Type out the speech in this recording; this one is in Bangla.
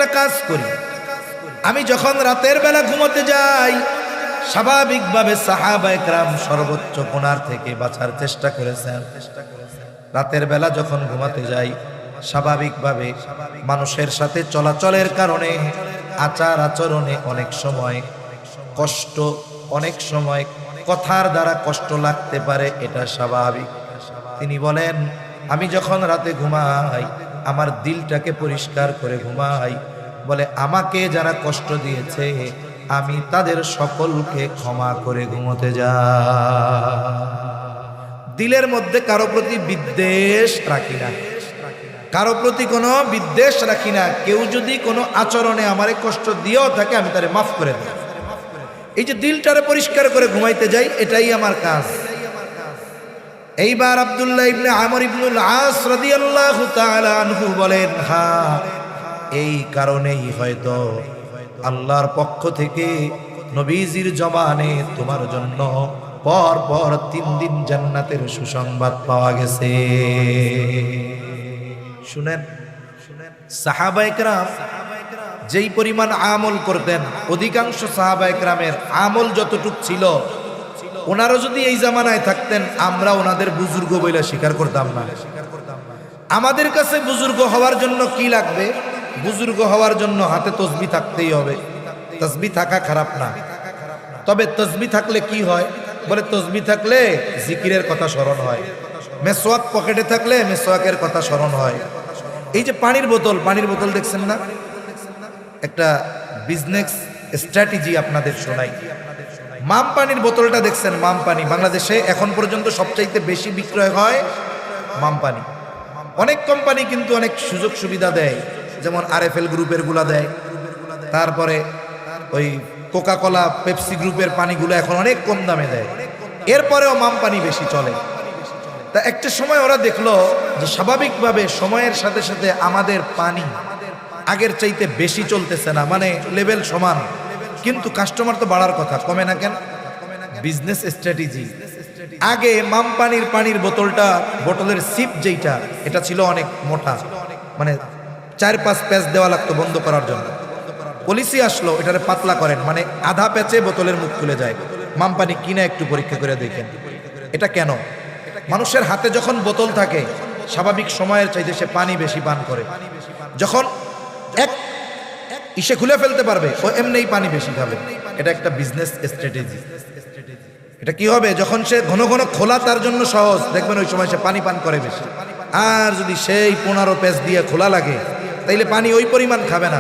একটা কাজ করি, আমি যখন রাতের বেলা ঘুমোতে যাই, স্বাভাবিকভাবে সাহাবায়ে কেরাম সর্বোচ্চ গুনাহ থেকে বাঁচার চেষ্টা করেছেন। রাতের বেলা যখন ঘুমাতে যাই, স্বাভাবিকভাবে মানুষের সাথে চলাচলের কারণে আচার আচরণে অনেক সময় কষ্ট, অনেক সময় কথার দ্বারা কষ্ট লাগতে পারে, এটা স্বাভাবিক। তিনি বলেন, আমি যখন রাতে ঘুমাই আমার দিলটাকে পরিষ্কার করে ঘুমাই, বলে আমাকে যারা কষ্ট দিয়েছে আমি তাদের সকলকে ক্ষমা করে ঘুমোতে যাই। দিলের মধ্যে কারো প্রতি বিদ্বেষ রাখি না, কারো প্রতি কোনো বিদ্বেষ রাখি না। কেউ যদি কোনো আচরণে আমারে কষ্ট দিয়েও থাকে আমি তারে মাফ করে দিই। এই যে দিলটারে পরিষ্কার করে ঘুমাইতে যাই, এটাই আমার কাজ। এইবার আব্দুল্লাহ ইবনে আমর ইবনুল আস রাদিয়াল্লাহু তাআলা আনহু বলেন, হ্যাঁ, এই কারণেই হয়তো আল্লাহর পক্ষ থেকে নবীজির জবানে তোমার জন্য পর পর 3 দিন জান্নাতের সুসংবাদ পাওয়া গেছে। শুনেন, সাহাবায়ে কেরাম যেই পরিমাণ আমল করতেন, অধিকাংশ সাহাবায়ে কেরামের আমল যতটুক ছিল, ওনারা যদি এই জামানায় থাকতেন আমরা ওনাদের বুজুর্গ বলে স্বীকার করতাম না। আমাদের কাছে বুজুর্গ হওয়ার জন্য কি লাগবে? বুজুর্গ হওয়ার জন্য হাতে তসবিহ থাকতেই হবে। তসবিহ থাকা খারাপ না, তবে তসবিহ থাকলে কি হয়? বলে তসবিহ থাকলে জিকিরের কথা স্মরণ হয়, মেসওয়াক পকেটে থাকলে মেসওয়াকের কথা স্মরণ হয়। এই যে পানির বোতল দেখছেন না, একটা বিজনেস স্ট্র্যাটেজি আপনাদের শোনাই। মাম পানির বোতলটা দেখছেন? মাম পানি বাংলাদেশে এখন পর্যন্ত সবচাইতে বেশি বিক্রয় হয় মাম পানি। অনেক কোম্পানি কিন্তু অনেক সুযোগ সুবিধা দেয়, যেমন RFL গ্রুপের গুলা দেয়, তারপরে ওই কোকা কোলা পেপসি গ্রুপের পানিগুলো এখন অনেক কম দামে দেয়, এরপরেও মাম পানি বেশি চলে। তা একটা সময় ওরা দেখলো যে স্বাভাবিকভাবে সময়ের সাথে সাথে আমাদের পানি আগের চাইতে বেশি চলতেছে না, মানে লেভেল সমান, কিন্তু কাস্টমার তো বাড়ার কথা, কমে না কেন? Business strategy. আগে মাম পানির বোতলের সিপ যেটা, এটা ছিল অনেক মোটা, মানে 4-5 প্যাচ দেওয়া লাগতো বন্ধ করার জন্য। পলিসি আসলো এটারে পাতলা করেন, মানে আধা প্যাচে বোতলের মুখ খুলে যায়। মাম পানি কিনা একটু পরীক্ষা করে দেখেন। এটা কেন? মানুষের হাতে যখন বোতল থাকে স্বাভাবিক সময়ের চাইতে সে পানি বেশি পান করে, যখন এক ইসে খুলে ফেলতে পারবে ও এমনিই পানি বেশি খাবে। এটা একটা বিজনেস স্ট্র্যাটেজি। এটা কি হবে? যখন সে ঘন ঘন খোলা তার জন্য সহজ, দেখবেন ওই সময় সে পানি পান করে বেশি। আর যদি সেই 15 প্যাচ দিয়ে খোলা লাগে তাইলে পানি ওই পরিমাণ খাবে না।